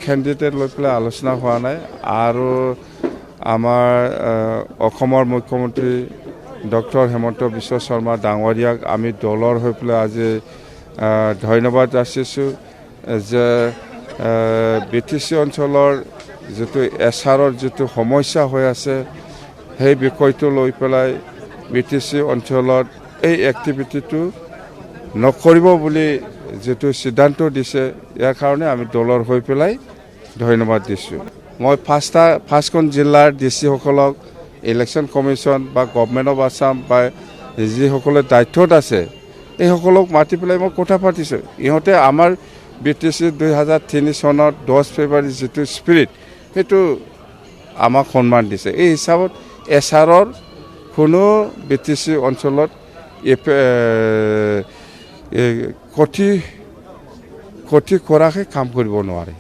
Candidate লৈ পেলাই আলোচনা হোৱা নাই আৰু আমাৰ অসমৰ মুখ্যমন্ত্ৰী ডক্টৰ হেমন্ত বিশ্ব শৰ্মা ডাঙৰীয়াক আমি দলৰ হৈ পেলাই আজি ধন্যবাদ যাচিছোঁ যে BTC অঞ্চলৰ যিটো এছআৰৰ যিটো সমস্যা হৈ আছে সেই বিষয়টো লৈ পেলাই BTC অঞ্চলত এই এক্টিভিটিটো নকৰিব বুলি যেটো সিদ্ধান্ত দিছে ইয়াৰ কাৰণে আমি দলৰ হৈ পেলাই ধন্যবাদ দিছোঁ মই ফাৰ্ষ্টখন জিলাৰ ডিসি সকলক ইলেকশন কমিশন বা গভৰ্নমেন্ট অফ আসাম বা যিসকলে দায়িত্বত আছে এই সকলক মাতি পেলাই মই কথা পাতিছোঁ ইহঁতে আমাৰ BTC 2003 চনত 10 ফেব্ৰুৱাৰী যেটো স্পিৰিট হেতু আমাক সন্মান দিছে এই হিচাপত এছআৰৰ কোনো BTC অঞ্চলত ক্ষতি কৰাকে কাম কৰিব নোৱাৰে।